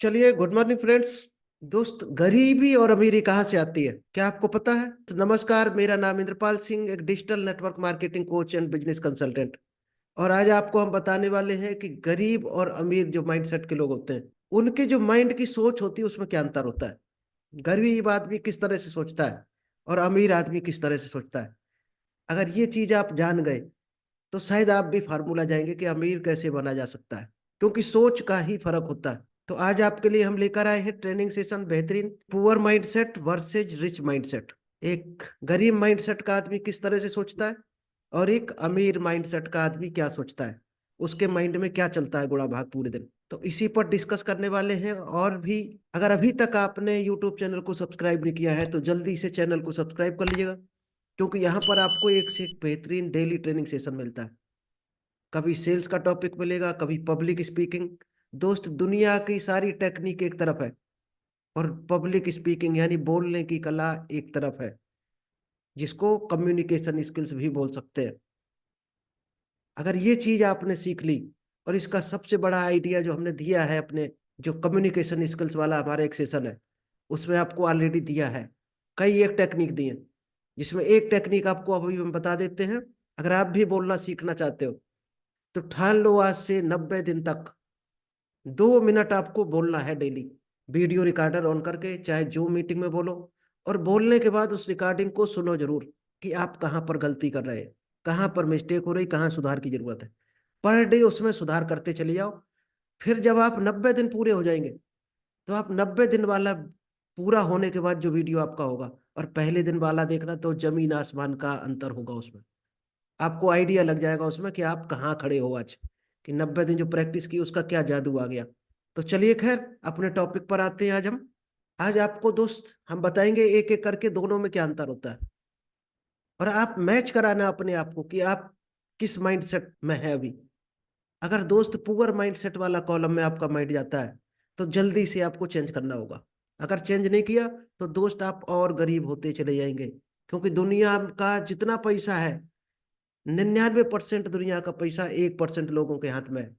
चलिए, good morning friends. दोस्त, गरीबी और अमीरी कहाँ से आती है, क्या आपको पता है? तो नमस्कार, मेरा नाम इंद्रपाल सिंह, एक digital network marketing coach and business consultant. और आज आपको हम बताने वाले हैं कि गरीब और अमीर जो माइंडसेट के लोग होते हैं, उनके जो माइंड की सोच होती है उसमें क्या अंतर होता है। गरीब आदमी किस तरह से सोचता है और अमीर आदमी किस तरह से सोचता है। अगर ये चीज आप जान गए तो शायद आप भी फार्मूला जाएंगे कि अमीर कैसे बना जा सकता है, क्योंकि सोच का ही फर्क होता है। तो आज आपके लिए हम लेकर आए हैं ट्रेनिंग सेशन बेहतरीन, poor mindset versus rich mindset. एक गरीब माइंडसेट का आदमी किस तरह से सोचता है और एक अमीर माइंडसेट का आदमी क्या सोचता है, उसके माइंड में क्या चलता है गुणा भाग पूरे दिन। तो इसी पर डिस्कस करने वाले हैं। और भी, अगर अभी तक आपने यूट्यूब चैनल को सब्सक्राइब नहीं किया है तो जल्दी से चैनल को सब्सक्राइब कर लीजिएगा, क्योंकि यहाँ पर आपको एक से एक बेहतरीन डेली ट्रेनिंग सेशन मिलता है। कभी सेल्स का टॉपिक मिलेगा, कभी पब्लिक स्पीकिंग। दोस्त, दुनिया की सारी टेक्निक एक तरफ है और पब्लिक स्पीकिंग यानी बोलने की कला एक तरफ है, जिसको कम्युनिकेशन स्किल्स भी बोल सकते हैं। अगर ये चीज आपने सीख ली, और इसका सबसे बड़ा आइडिया जो हमने दिया है अपने जो कम्युनिकेशन स्किल्स वाला हमारा एक सेशन है, उसमें आपको ऑलरेडी दिया है कई एक टेक्निक दी है, जिसमें एक टेक्निक आपको अभी हम बता देते हैं। अगर आप भी बोलना सीखना चाहते हो तो ठान लो, आज से 90 दिन तक 2 मिनट आपको बोलना है डेली। वीडियो रिकॉर्डर ऑन करके चाहे जो मीटिंग में बोलो, और बोलने के बाद उस रिकॉर्डिंग को सुनो जरूर कि आप कहाँ पर गलती कर रहे हैं, कहाँ पर मिस्टेक हो रही, कहाँ सुधार की जरूरत है। पर डे उसमें सुधार करते चले जाओ। फिर जब आप 90 दिन पूरे हो जाएंगे तो आप 90 दिन वाला पूरा होने के बाद जो वीडियो आपका होगा और पहले दिन वाला देखना, तो जमीन आसमान का अंतर होगा उसमें। आपको आइडिया लग जाएगा उसमें कि आप कहाँ खड़े हो आज, कि 90 दिन जो प्रैक्टिस की उसका क्या जादू आ गया। तो चलिए, खैर अपने टॉपिक पर आते हैं। आज आपको दोस्त हम बताएंगे एक एक करके दोनों में क्या अंतर होता है, और आप मैच कराना अपने आप को कि आप किस माइंडसेट में है अभी। अगर दोस्त पुअर माइंडसेट वाला कॉलम में आपका माइंड जाता है तो जल्दी से आपको चेंज करना होगा। अगर चेंज नहीं किया तो दोस्त आप और गरीब होते चले जाएंगे, क्योंकि दुनिया का जितना पैसा है, 99% दुनिया का पैसा 1% लोगों के हाथ में है,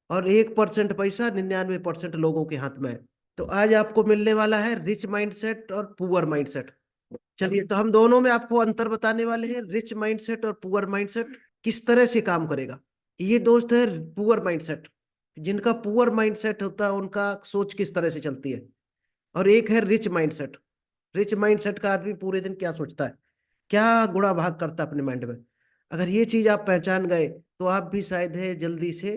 और 1% पैसा 99% लोगों के हाथ में है। तो आज आपको मिलने वाला है रिच माइंडसेट और पुअर माइंडसेट। चलिए, तो हम दोनों में आपको अंतर बताने वाले हैं, रिच माइंडसेट और पुअर माइंडसेट किस तरह से काम करेगा। ये दोस्त है पुअर माइंडसेट, जिनका पुअर माइंडसेट होता है उनका सोच किस तरह से चलती है। और एक है रिच माइंडसेट। रिच माइंडसेट का आदमी पूरे दिन क्या सोचता है, क्या गुणा भाग करता है अपने माइंड में। अगर ये चीज आप पहचान गए तो आप भी शायद है जल्दी से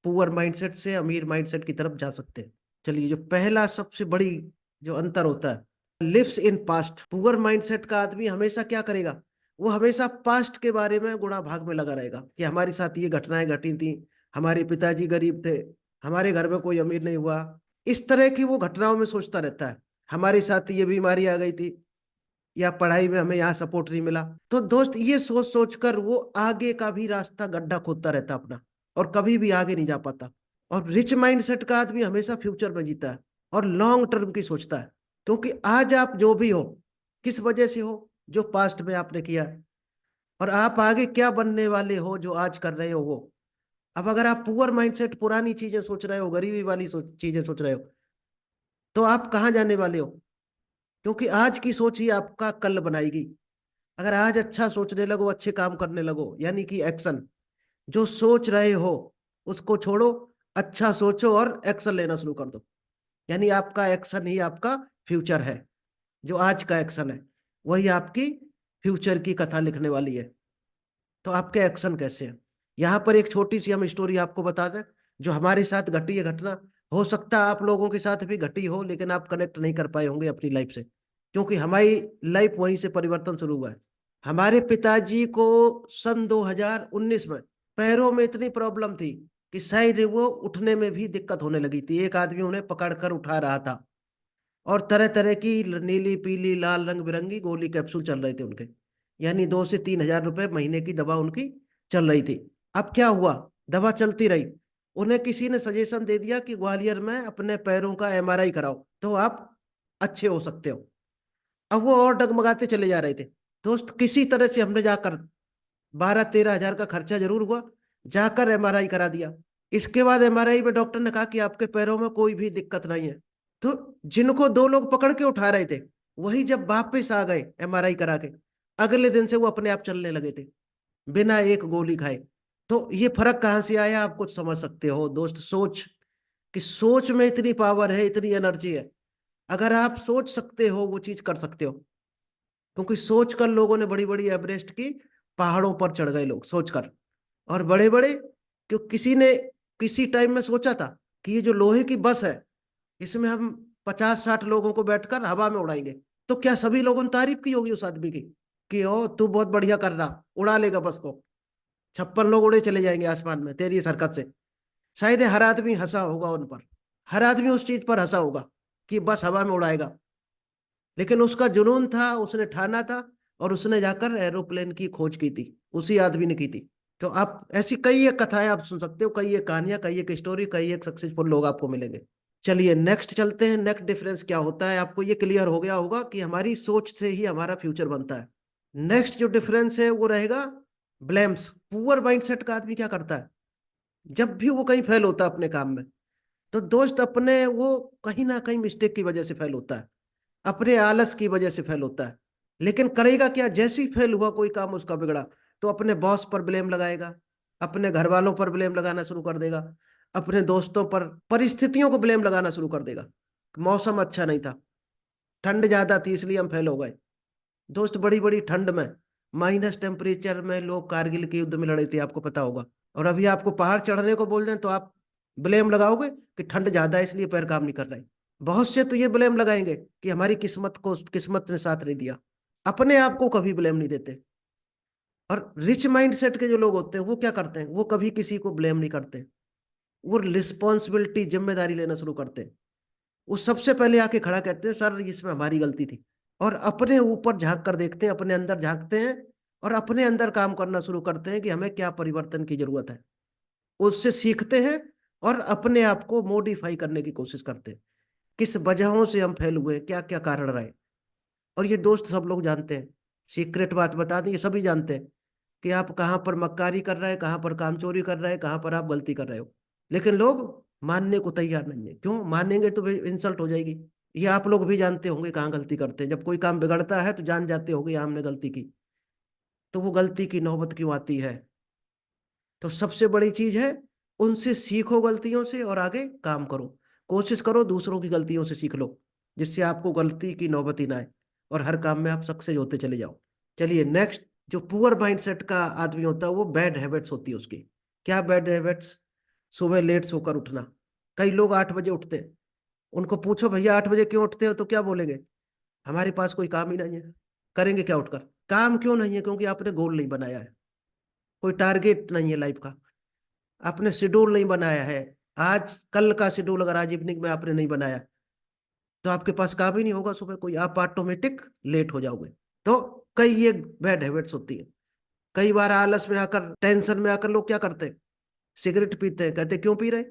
पुअर माइंडसेट से अमीर माइंडसेट की तरफ जा सकते हैं। चलिए, जो पहला सबसे बड़ी जो अंतर होता है, lives in past. Poor mindset का आदमी हमेशा क्या करेगा, वो हमेशा पास्ट के बारे में गुणा भाग में लगा रहेगा कि हमारे साथ ये घटनाएं घटी थी, हमारे पिताजी गरीब थे, हमारे घर में कोई अमीर नहीं हुआ। इस तरह की वो घटनाओं में सोचता रहता है। हमारे साथ ये बीमारी आ गई थी, या पढ़ाई में हमें यहाँ सपोर्ट नहीं मिला। तो दोस्त, ये सोच सोच कर वो आगे का भी रास्ता गड्ढा खोदता रहता अपना, और कभी भी आगे नहीं जा पाता। और रिच माइंडसेट का आदमी हमेशा फ्यूचर में जीता है और लॉन्ग टर्म की सोचता है, क्योंकि आज आप जो भी हो, किस वजह से हो, जो पास्ट में आपने किया है, और आप आगे क्या बनने वाले हो जो आज कर रहे हो वो। अब अगर आप पुअर माइंडसेट पुरानी चीजें सोच रहे हो, गरीबी वाली चीजें सोच रहे हो, तो आप कहाँ जाने वाले हो, क्योंकि आज की सोच ही आपका कल बनाएगी। अगर आज अच्छा सोचने लगो, अच्छे काम करने लगो, यानी कि एक्शन, जो सोच रहे हो उसको छोड़ो, अच्छा सोचो और एक्शन लेना शुरू कर दो। यानी आपका एक्शन ही आपका फ्यूचर है। जो आज का एक्शन है वही आपकी फ्यूचर की कथा लिखने वाली है। तो आपके एक्शन कैसे हैं, यहाँ पर एक छोटी सी हम स्टोरी आपको बता दें, जो हमारे साथ घटी है घटना। हो सकता है आप लोगों के साथ भी घटी हो, लेकिन आप कनेक्ट नहीं कर पाए होंगे अपनी लाइफ से, क्योंकि हमारी लाइफ वहीं से परिवर्तन शुरू हुआ है। हमारे पिताजी को सन 2019 में पैरों में इतनी प्रॉब्लम थी कि शायद वो उठने में भी दिक्कत होने लगी थी। एक आदमी उन्हें पकड़कर उठा रहा था, और तरह तरह की नीली पीली लाल रंग बिरंगी गोली कैप्सूल चल रहे थे उनके, यानी 2 से 3 हजार रुपए महीने की दवा उनकी चल रही थी। अब क्या हुआ, दवा चलती रही, उन्हें किसी ने सजेशन दे दिया कि ग्वालियर में अपने पैरों का एमआरआई कराओ तो आप अच्छे हो सकते हो। अब वो और डगमगाते चले जा रहे थे। दोस्त, किसी तरह से हमने जाकर 12-13 हजार का खर्चा जरूर हुआ, जाकर एमआरआई करा दिया। इसके बाद एमआरआई में डॉक्टर ने कहा कि आपके पैरों में कोई भी दिक्कत नहीं है। तो जिनको दो लोग पकड़ के उठा रहे थे, वही जब वापस आ गए एमआरआई करा के, अगले दिन से वो अपने आप चलने लगे थे, बिना एक गोली खाए। तो ये फर्क कहाँ से आया, आप कुछ समझ सकते हो दोस्त? सोच, कि सोच में इतनी पावर है, इतनी एनर्जी है। अगर आप सोच सकते हो, वो चीज कर सकते हो। क्योंकि सोच कर लोगों ने बड़ी बड़ी एवरेस्ट की पहाड़ों पर चढ़ गए लोग, सोचकर। और बड़े बड़े, क्यों किसी ने किसी टाइम में सोचा था कि ये जो लोहे की बस है, इसमें हम 50-60 लोगों को बैठकर हवा में उड़ाएंगे। तो क्या सभी लोगों ने तारीफ की होगी उस आदमी की कि ओ तू बहुत बढ़िया कर रहा, उड़ा लेगा बस को, 56 लोग उड़े चले जाएंगे आसमान में तेरी इस हरकत से। शायद हर आदमी हंसा होगा उन पर, हर आदमी उस चीज पर हंसा होगा कि बस हवा में उड़ाएगा। लेकिन उसका जुनून था, उसने ठाना था, और उसने जाकर एरोप्लेन की खोज की थी, उसी आदमी ने की थी। तो आप ऐसी कई एक कथाएं आप सुन सकते हो, कई एक कहानियां, कई एक स्टोरी, कई एक सक्सेसफुल लोग आपको मिलेंगे। चलिए नेक्स्ट चलते हैं। नेक्स्ट डिफरेंस क्या होता है, आपको ये क्लियर हो गया होगा कि हमारी सोच से ही हमारा फ्यूचर बनता है। नेक्स्ट जो डिफरेंस है वो रहेगा ब्लेम्स। पुअर माइंडसेट का आदमी क्या करता है, जब भी वो कहीं फेल होता है अपने काम में, तो दोस्त अपने वो कहीं ना कहीं मिस्टेक की वजह से फेल होता है, अपने आलस की वजह से फेल होता है। लेकिन करेगा क्या, जैसे ही फेल हुआ कोई काम उसका बिगड़ा, तो अपने बॉस पर ब्लेम लगाएगा, अपने घर वालों पर ब्लेम लगाना शुरू कर देगा, अपने दोस्तों पर, परिस्थितियों को ब्लेम लगाना शुरू कर देगा। मौसम अच्छा नहीं था, ठंड ज्यादा थी इसलिए हम फेल हो गए। दोस्त बड़ी बड़ी ठंड में, माइनस टेम्परेचर में लोग कारगिल के युद्ध में लड़े थे, आपको पता होगा। और अभी आपको पहाड़ चढ़ने को बोल दें तो आप ब्लेम लगाओगे कि ठंड ज्यादा है इसलिए पैर काम नहीं कर रहे। बहुत से तो ये ब्लेम लगाएंगे कि हमारी किस्मत ने साथ नहीं दिया। अपने आप को कभी ब्लेम नहीं देते। और रिच माइंडसेट के जो लोग होते हैं वो क्या करते हैं, वो कभी किसी को ब्लेम नहीं करते, वो रिस्पॉन्सिबिलिटी, जिम्मेदारी लेना शुरू करते हैं। वो सबसे पहले आके खड़ा कहते हैं सर इसमें हमारी गलती थी, और अपने ऊपर झांक कर देखते हैं, अपने अंदर झांकते हैं, और अपने अंदर काम करना शुरू करते हैं कि हमें क्या परिवर्तन की जरूरत है। उससे सीखते हैं और अपने आप को मॉडिफाई करने की कोशिश करते हैं, किस वजहों से हम फेल हुए, क्या क्या कारण रहे। और ये दोस्त सब लोग जानते हैं, सीक्रेट बात बता दें, ये सभी जानते हैं कि आप कहाँ पर मक्कारी कर रहे हैं, कहाँ पर काम चोरी कर रहे हैं, कहाँ पर आप गलती कर रहे हो। लेकिन लोग मानने को तैयार नहीं है। क्यों मानेंगे, तो इंसल्ट हो जाएगी। ये आप लोग भी जानते होंगे कहाँ गलती करते हैं, जब कोई काम बिगड़ता है तो जान जाते होंगे यहाँ हमने गलती की। तो वो गलती की नौबत क्यों आती है? तो सबसे बड़ी चीज है, उनसे सीखो गलतियों से और आगे काम करो। कोशिश करो दूसरों की गलतियों से सीख लो, जिससे आपको गलती की नौबत ही ना आए, और हर काम में आप सक्सेस होते चले जाओ। चलिए नेक्स्ट, जो पुअर माइंडसेट का आदमी होता है वो बैड हैबिट्स होती है उसकी। क्या बैड हैबिट्स? सुबह लेट सोकर उठना। कई लोग 8 बजे उठते हैं, उनको पूछो भैया 8 बजे क्यों उठते हो, तो क्या बोलेंगे, हमारे पास कोई काम ही नहीं है। करेंगे क्या उठकर? काम क्यों नहीं है? क्योंकि आपने गोल नहीं बनाया है, कोई टारगेट नहीं है लाइफ का, आपने शेड्यूल नहीं बनाया है। आज कल का शेड्यूल अगर आज इवनिंग में आपने नहीं बनाया, तो आपके पास काम ही नहीं होगा सुबह कोई, आप ऑटोमेटिक लेट हो जाओगे। तो कई ये बैड हैबिट्स होती है। कई बार आलस में आकर, टेंशन में आकर लोग क्या करते हैं, सिगरेट पीते हैं। कहते क्यों पी रहे?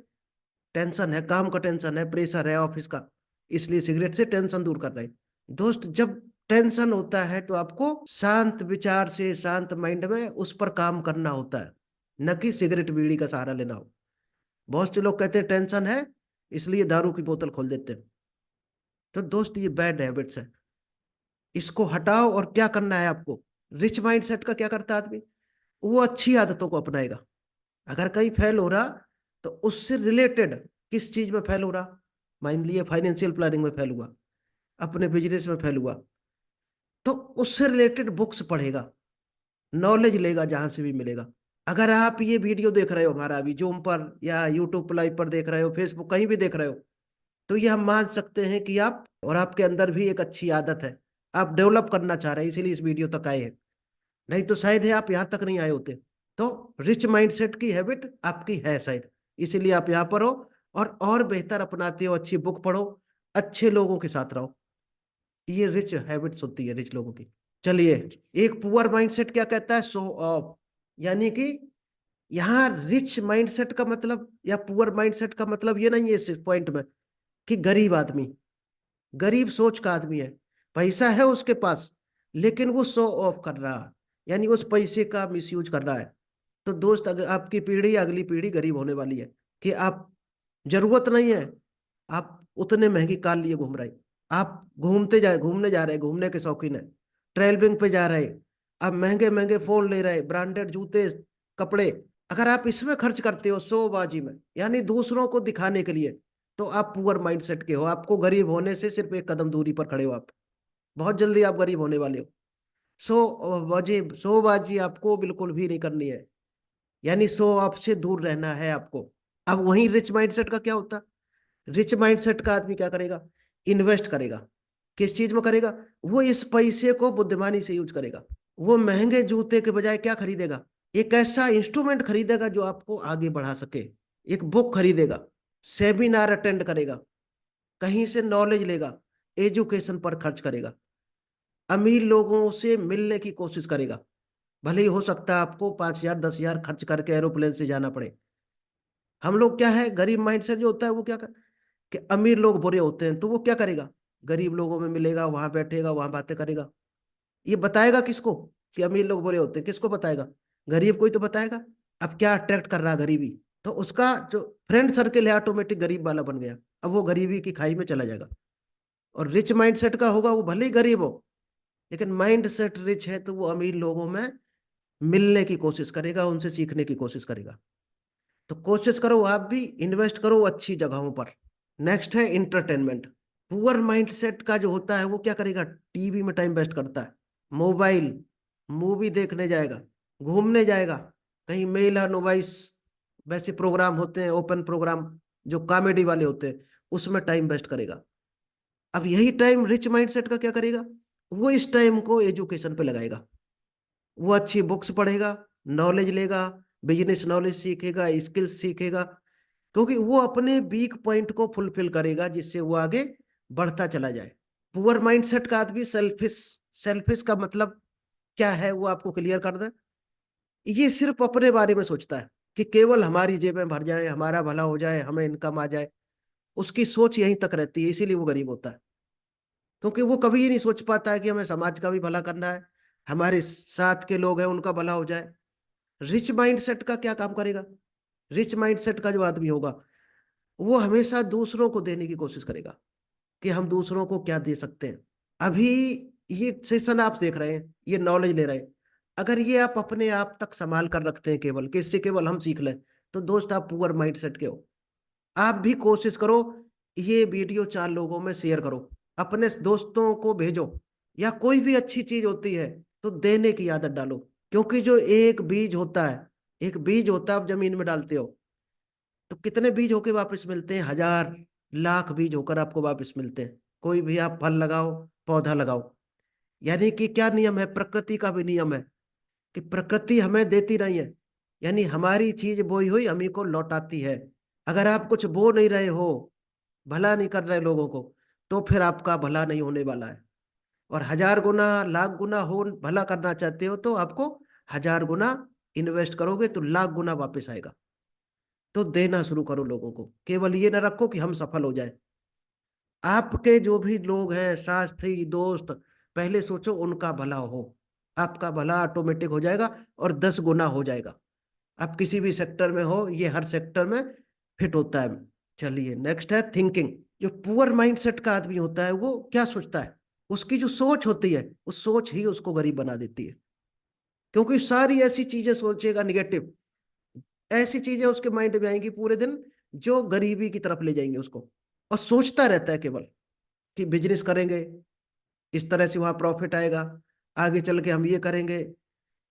टेंशन है, काम का टेंशन है, प्रेशर है ऑफिस का, इसलिए सिगरेट से टेंशन दूर कर रहे हैं। दोस्त जब टेंशन होता है तो आपको शांत विचार से, शांत माइंड में उस पर काम करना होता है, न कि सिगरेट बीड़ी का सहारा लेना हो। बहुत से लोग कहते हैं टेंशन है इसलिए दारू की बोतल खोल देते हैं। तो दोस्त ये बैड हैबिट्स है, इसको हटाओ। और क्या करना है आपको? रिच माइंडसेट का क्या करता है आदमी, वो अच्छी आदतों को अपनाएगा। अगर कहीं फेल हो रहा, तो उससे रिलेटेड, किस चीज में फेल हो रहा, मान लिया फाइनेंशियल प्लानिंग में फेल हुआ, अपने बिजनेस में फेल हुआ, तो उससे रिलेटेड बुक्स पढ़ेगा, नॉलेज लेगा जहां से भी मिलेगा। अगर आप ये वीडियो देख रहे हो हमारा अभी जूम पर या यूट्यूब लाइव पर देख रहे हो, फेसबुक कहीं भी देख रहे हो, तो ये हम मान सकते हैं कि आप और आपके अंदर भी एक अच्छी आदत है, आप डेवलप करना चाह रहे हैं, इसीलिए इस वीडियो तक आए हैं। नहीं तो शायद है आप यहाँ तक नहीं आए होते। तो रिच माइंडसेट की हैबिट आपकी है शायद, इसीलिए आप यहाँ पर हो, और बेहतर अपनाते हो। अच्छी बुक पढ़ो, अच्छे लोगों के साथ रहो, ये रिच हैबिट्स होती है रिच लोगों की। चलिए, एक पुअर माइंडसेट क्या कहता है, शो ऑफ। यानी कि यहाँ रिच माइंडसेट का मतलब या पुअर माइंडसेट का मतलब ये नहीं है इस पॉइंट में कि गरीब आदमी, गरीब सोच का आदमी है, पैसा है उसके पास, लेकिन वो शो ऑफ कर रहा है, यानी उस पैसे का मिसयूज कर रहा है। तो दोस्त अगर आपकी पीढ़ी, अगली पीढ़ी गरीब होने वाली है। कि आप जरूरत नहीं है, आप उतने महंगी कार लिए घूम रहे, आप घूमने जा रहे, घूमने के शौकीन है, ट्रैवलिंग पे जा रहे, आप महंगे महंगे फोन ले रहे, ब्रांडेड जूते, कपड़े, अगर आप इसमें खर्च करते हो शोबाजी में, यानी दूसरों को दिखाने के लिए, तो आप पुअर माइंडसेट के हो। आपको गरीब होने से सिर्फ एक कदम दूरी पर खड़े हो आप, बहुत जल्दी आप गरीब होने वाले हो। शोबाजी आपको बिल्कुल भी नहीं करनी है, यानी शो ऑफ से दूर रहना है आपको। अब वही रिच माइंडसेट का क्या होता है? रिच माइंडसेट का आदमी क्या करेगा? इन्वेस्ट करेगा। किस चीज में करेगा? वो इस पैसे को बुद्धिमानी से यूज करेगा। वो महंगे जूते के बजाय क्या खरीदेगा? एक ऐसा इंस्ट्रूमेंट खरीदेगा जो आपको आगे बढ़ा सके। एक बुक खरीदेगा, सेमिनार अटेंड करेगा, कहीं से नॉलेज लेगा, एजुकेशन पर खर्च करेगा, अमीर लोगों से मिलने की कोशिश करेगा। भले ही हो सकता है आपको 5,000 10,000 खर्च करके एरोप्लेन से जाना पड़े। हम लोग क्या है, गरीब माइंडसेट जो होता है वो क्या कर, कि अमीर लोग बुरे होते हैं तो वो क्या करेगा? गरीब लोगों में मिलेगा, वहां बैठेगा, वहां बातें करेगा। ये बताएगा किसको कि अमीर लोग बुरे होते हैं? किसको बताएगा? गरीब को ही तो बताएगा। अब क्या अट्रैक्ट कर रहा है? गरीबी। तो उसका जो फ्रेंड सर्किल है ऑटोमेटिक गरीब वाला बन गया। अब वो गरीबी की खाई में चला जाएगा। और रिच माइंडसेट का होगा, वो भले ही गरीब हो, लेकिन माइंड सेट रिच है तो वो अमीर लोगों में मिलने की कोशिश करेगा, उनसे सीखने की कोशिश करेगा। तो कोशिश करो आप भी इन्वेस्ट करो अच्छी जगहों पर। नेक्स्ट है इंटरटेनमेंट। पुअर माइंडसेट का जो होता है वो क्या करेगा? टीवी में टाइम वेस्ट करता है, मोबाइल, मूवी देखने जाएगा, घूमने जाएगा, कहीं मेला नोवाइस वैसे प्रोग्राम होते हैं, ओपन प्रोग्राम जो कॉमेडी वाले होते हैं, उसमें टाइम वेस्ट करेगा। अब यही टाइम रिच माइंडसेट का क्या करेगा? वो इस टाइम को एजुकेशन पे लगाएगा। वो अच्छी बुक्स पढ़ेगा, नॉलेज लेगा, बिजनेस नॉलेज सीखेगा, स्किल्स सीखेगा, क्योंकि वो अपने वीक पॉइंट को फुलफिल करेगा जिससे वो आगे बढ़ता चला जाए। पुअर माइंडसेट का आदमी सेल्फिश। सेल्फिश का मतलब क्या है वो आपको क्लियर कर दे। ये सिर्फ अपने बारे में सोचता है कि केवल हमारी जेबें भर जाए, हमारा भला हो जाए, हमें इनकम आ जाए। उसकी सोच यहीं तक रहती है, इसीलिए वो गरीब होता है। क्योंकि वो कभी ये नहीं सोच पाता है कि हमें समाज का भी भला करना है, हमारे साथ के लोग हैं उनका भला हो जाए। रिच माइंडसेट का क्या काम करेगा? रिच माइंडसेट का जो आदमी होगा वो हमेशा दूसरों को देने की कोशिश करेगा कि हम दूसरों को क्या दे सकते हैं। अभी ये सेशन आप देख रहे हैं, ये नॉलेज ले रहे हैं, अगर ये आप अपने आप तक संभाल कर रखते हैं केवल कि इससे केवल हम सीख लें, तो दोस्त आप पुअर माइंडसेट के हो। आप भी कोशिश करो, ये वीडियो 4 लोगों में शेयर करो, अपने दोस्तों को भेजो, या कोई भी अच्छी चीज होती है तो देने की आदत डालो। क्योंकि जो एक बीज होता है, एक बीज होता है, आप जमीन में डालते हो तो कितने बीज होके वापस मिलते हैं? 1,000 लाख बीज होकर आपको वापस मिलते हैं। कोई भी आप फल लगाओ, पौधा लगाओ, यानी कि क्या नियम है? प्रकृति का भी नियम है कि प्रकृति हमें देती नहीं है, यानी हमारी चीज बोई हुई हम ही को लौटाती है। अगर आप कुछ बो नहीं रहे हो, भला नहीं कर रहे लोगों को, तो फिर आपका भला नहीं होने वाला है। और 1,000 गुना, लाख गुना हो भला करना चाहते हो तो आपको 1,000 गुना इन्वेस्ट करोगे तो लाख गुना वापस आएगा। तो देना शुरू करो लोगों को, केवल ये ना रखो कि हम सफल हो जाए। आपके जो भी लोग हैं, साथी, दोस्त, पहले सोचो उनका भला हो, आपका भला ऑटोमेटिक हो जाएगा और 10 गुना हो जाएगा। आप किसी भी सेक्टर में हो, ये हर सेक्टर में फिट होता है। चलिए नेक्स्ट है थिंकिंग। जो पुअर माइंडसेट का आदमी होता है वो क्या सोचता है? उसकी जो सोच होती है, उस सोच ही उसको गरीब बना देती है। क्योंकि सारी ऐसी चीजें सोचेगा निगेटिव, ऐसी चीजें उसके माइंड में आएंगी पूरे दिन जो गरीबी की तरफ ले जाएंगे उसको। और सोचता रहता है केवल कि बिजनेस करेंगे, इस तरह से वहां प्रॉफिट आएगा, आगे चल के हम ये करेंगे,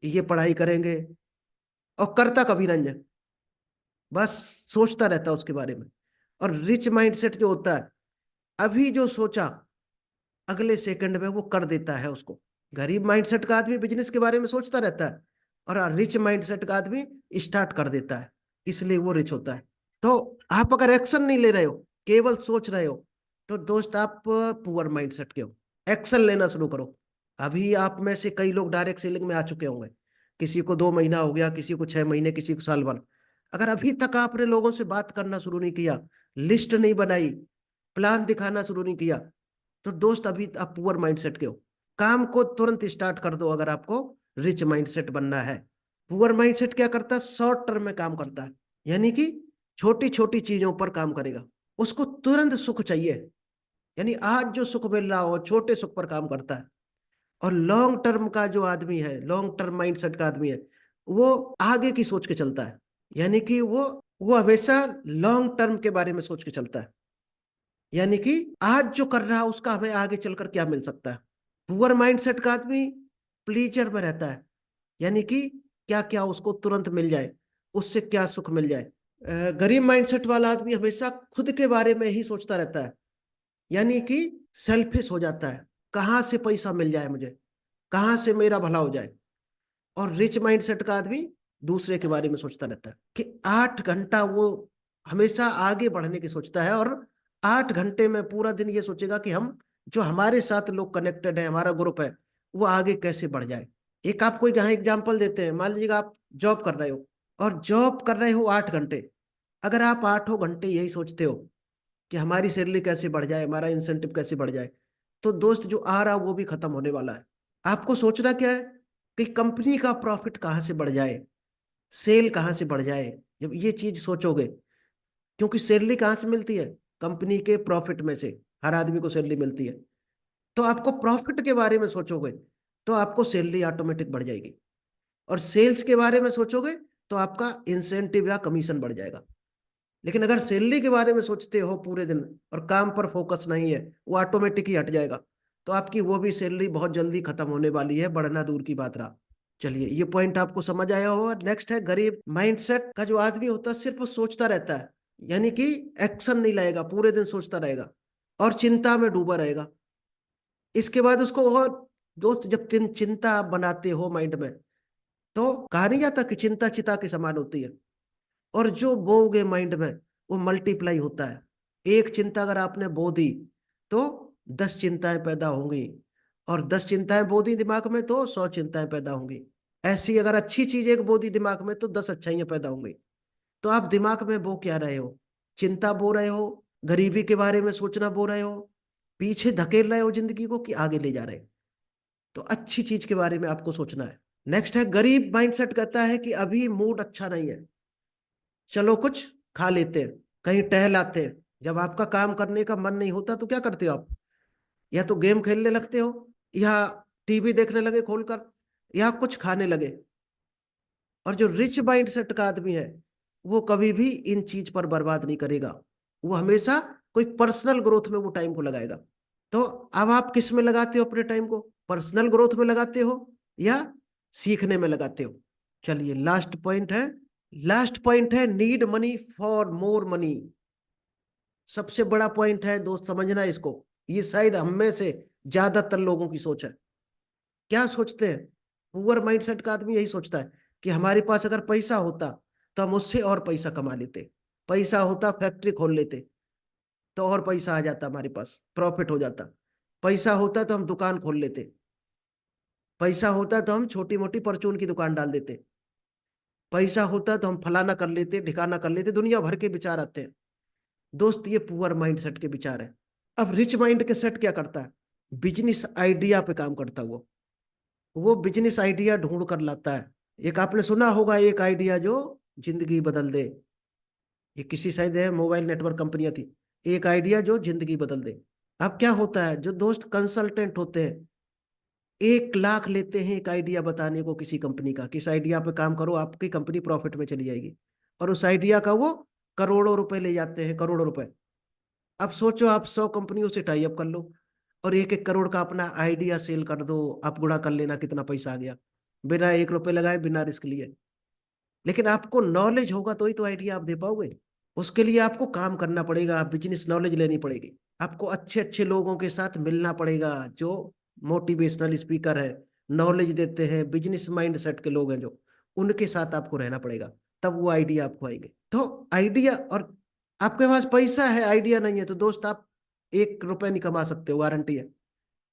ये पढ़ाई करेंगे, और करता कभी नहीं है, बस सोचता रहता है उसके बारे में। और रिच माइंडसेट जो होता है, अभी जो सोचा अगले सेकंड में वो कर देता है उसको। गरीब माइंडसेट का आदमी बिजनेस के बारे में सोचता रहता है, और रिच माइंडसेट का आदमी स्टार्ट कर देता है, इसलिए वो रिच होता है। तो आप अगर एक्शन नहीं ले रहे हो, केवल सोच रहे हो, तो दोस्त आप पुअर माइंडसेट के हो। एक्शन लेना शुरू करो। अभी आप में से कई लोग डायरेक्ट सेलिंग में आ चुके होंगे, किसी को 2 महीना हो गया, किसी को 6 महीने, किसी को साल भर। अगर अभी तक आपने लोगों से बात करना शुरू नहीं किया, लिस्ट नहीं बनाई, प्लान दिखाना शुरू नहीं किया, तो दोस्त अभी आप पुअर माइंडसेट के हो। काम को तुरंत स्टार्ट कर दो अगर आपको रिच माइंडसेट बनना है। पुअर माइंडसेट क्या करता है? शॉर्ट टर्म में काम करता है, यानी कि छोटी छोटी चीजों पर काम करेगा, उसको तुरंत सुख चाहिए, यानी आज जो सुख मिल रहा हो छोटे सुख पर काम करता है। और लॉन्ग टर्म का जो आदमी है, लॉन्ग टर्म माइंडसेट का आदमी है, वो आगे की सोच के चलता है, यानी कि वो हमेशा लॉन्ग टर्म के बारे में सोच के चलता है, यानी कि आज जो कर रहा है उसका हमें आगे चलकर क्या मिल सकता है। पुअर माइंडसेट का आदमी प्लीजर में रहता है, यानी कि क्या क्या उसको तुरंत मिल जाए, उससे क्या सुख मिल जाए। गरीब माइंडसेट वाला आदमी हमेशा खुद के बारे में ही सोचता रहता है, यानी कि सेल्फिश हो जाता है, कहाँ से पैसा मिल जाए मुझे, कहाँ से मेरा भला हो जाए। और रिच माइंडसेट का आदमी दूसरे के बारे में सोचता रहता है कि 8 घंटा वो हमेशा आगे बढ़ने की सोचता है, और 8 घंटे में पूरा दिन ये सोचेगा कि हम जो हमारे साथ लोग कनेक्टेड है, हमारा ग्रुप है, वो आगे कैसे बढ़ जाए। एक आपको यहाँ एग्जाम्पल देते हैं, मान लीजिएगा आप जॉब कर रहे हो, और जॉब कर रहे हो 8 घंटे। अगर आप 8 घंटे यही सोचते हो कि हमारी सैलरी कैसे बढ़ जाए, हमारा इंसेंटिव कैसे बढ़ जाए, तो दोस्त जो आ रहा वो भी खत्म होने वाला है। आपको सोचना क्या है कि कंपनी का प्रॉफिट कहाँ से बढ़ जाए, सेल कहाँ से बढ़ जाए। जब ये चीज सोचोगे, क्योंकि सैलरी कहाँ से मिलती है, कंपनी के प्रॉफिट में से हर आदमी को सैलरी मिलती है, तो आपको प्रॉफिट के बारे में सोचोगे तो आपको सैलरी ऑटोमेटिक बढ़ जाएगी। और सेल्स के बारे में सोचोगे तो आपका इंसेंटिव या कमीशन बढ़ जाएगा। लेकिन अगर सैलरी के बारे में सोचते हो पूरे दिन और काम पर फोकस नहीं है, वो ऑटोमेटिक ही हट जाएगा, तो आपकी वो भी सैलरी बहुत जल्दी खत्म होने वाली है, बढ़ना दूर की बात रहा। चलिए, ये पॉइंट आपको समझ आया होगा। नेक्स्ट है गरीब माइंडसेट का जो आदमी होता है, सिर्फ वो सोचता रहता है, यानी कि एक्शन नहीं लाएगा, पूरे दिन सोचता रहेगा और चिंता में डूबा रहेगा। इसके बाद उसको और दोस्त, जब चिंता आप बनाते हो माइंड में, तो कहा नहीं जाता कि चिंता चिता के समान होती है, और जो बोओगे माइंड में वो मल्टीप्लाई होता है। एक चिंता अगर आपने बो दी तो 10 चिंताएं पैदा होंगी, और 10 चिंताएं बो दी दिमाग में तो 100 चिंताएं पैदा होंगी। ऐसी अगर अच्छी चीज एक बो दी दिमाग में तो 10 अच्छाइयां पैदा होंगी। तो आप दिमाग में बो क्या रहे हो, चिंता बो रहे हो, गरीबी के बारे में सोचना बो रहे हो, पीछे धकेल रहे हो जिंदगी को कि आगे ले जा रहे हो। तो अच्छी चीज के बारे में आपको सोचना है। नेक्स्ट है गरीब माइंडसेट कहता है कि अभी मूड अच्छा नहीं है, चलो कुछ खा लेते हैं, कहीं टहल आते हैं। जब आपका काम करने का मन नहीं होता तो क्या करते हो आप, या तो गेम खेलने लगते हो, या टीवी देखने लगे खोलकर, या कुछ खाने लगे। और जो रिच माइंड सेट का आदमी है, वो कभी भी इन चीज पर बर्बाद नहीं करेगा, वो हमेशा कोई पर्सनल ग्रोथ में वो टाइम को लगाएगा। तो अब आप किस में लगाते हो अपने टाइम को, पर्सनल ग्रोथ में लगाते हो या सीखने में लगाते हो। चलिए, लास्ट पॉइंट है need money for more money. सबसे बड़ा पॉइंट है दोस्त, समझना इसको। ये शायद हम में से ज्यादातर लोगों की सोच है। क्या सोचते हैं, पुअर माइंडसेट का आदमी यही सोचता है कि हमारे पास अगर पैसा होता तो हम उससे और पैसा कमा लेते, पैसा होता फैक्ट्री खोल लेते तो और पैसा आ जाता, हमारे पास प्रॉफिट हो जाता, पैसा होता तो हम दुकान खोल लेते, पैसा होता तो हम छोटी मोटी परचून की दुकान डाल देते, पैसा होता तो हम फलाना कर लेते ढिकाना कर लेते। दुनिया भर के विचार आते हैं दोस्त, ये पुअर माइंड सेट के विचार है। अब रिच माइंड के सेट क्या करता है, बिजनेस आइडिया पे काम करता है वो बिजनेस आइडिया ढूंढ कर लाता है। एक आपने सुना होगा, एक आइडिया जो जिंदगी बदल दे। ये किसी शायद है मोबाइल नेटवर्क कंपनियां थी, एक आइडिया जो जिंदगी बदल दे। अब क्या होता है, जो दोस्त कंसल्टेंट होते हैं 1 लाख लेते हैं एक आइडिया बताने को किसी कंपनी का, किस आइडिया पे काम करो आपकी कंपनी प्रॉफिट में चली जाएगी, और उस आइडिया का वो करोड़ों रुपए ले जाते हैं, करोड़ों रुपए। अब सोचो, आप 100 कंपनियों से टाई अप कर लो और 1-1 करोड़ का अपना आइडिया सेल कर दो, आप गुणा कर लेना कितना पैसा आ गया, बिना 1 रुपए लगाए, बिना रिस्क लिए। लेकिन आपको नॉलेज होगा तो ही तो आइडिया आप दे पाओगे। उसके लिए आपको काम करना पड़ेगा, बिजनेस नॉलेज लेनी पड़ेगी, आपको अच्छे अच्छे लोगों के साथ मिलना पड़ेगा जो मोटिवेशनल स्पीकर है, नॉलेज देते हैं, बिजनेस माइंड सेट के लोग हैं जो, उनके साथ आपको रहना पड़ेगा, तब वो आइडिया आपको आएंगे। तो आइडिया, और आपके पास पैसा है आइडिया नहीं है तो दोस्त आप 1 रुपए नहीं कमा सकते हो, गारंटी है।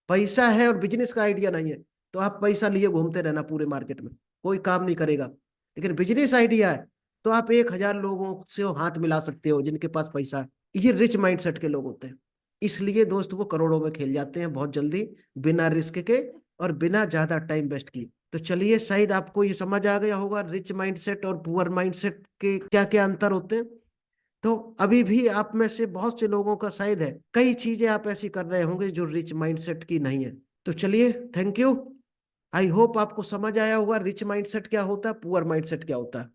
पैसा है और बिजनेस का आइडिया नहीं है तो आप पैसा लिए घूमते रहना पूरे मार्केट में, कोई काम नहीं करेगा। लेकिन बिजनेस आइडिया है तो आप 1,000 लोगों से हाथ मिला सकते हो जिनके पास पैसा है। ये रिच माइंडसेट के लोग होते हैं, इसलिए दोस्त वो करोड़ों में खेल जाते हैं बहुत जल्दी, बिना रिस्क के और बिना ज्यादा टाइम वेस्ट किए। तो चलिए, शायद आपको ये समझ आ गया होगा रिच माइंडसेट और पुअर माइंडसेट के क्या क्या अंतर होते हैं। तो अभी भी आप में से बहुत से लोगों का शायद है कई चीजें आप ऐसी कर रहे होंगे जो रिच माइंडसेट की नहीं है। तो चलिए, थैंक यू। आई होप आपको समझ आया होगा रिच माइंडसेट क्या होता है, पुअर माइंडसेट क्या होता है।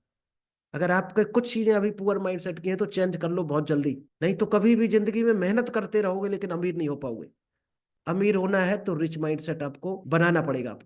अगर आपके कुछ चीजें अभी पुअर माइंडसेट की हैं तो चेंज कर लो बहुत जल्दी, नहीं तो कभी भी जिंदगी में मेहनत करते रहोगे लेकिन अमीर नहीं हो पाओगे। अमीर होना है तो रिच माइंडसेट आपको बनाना पड़ेगा।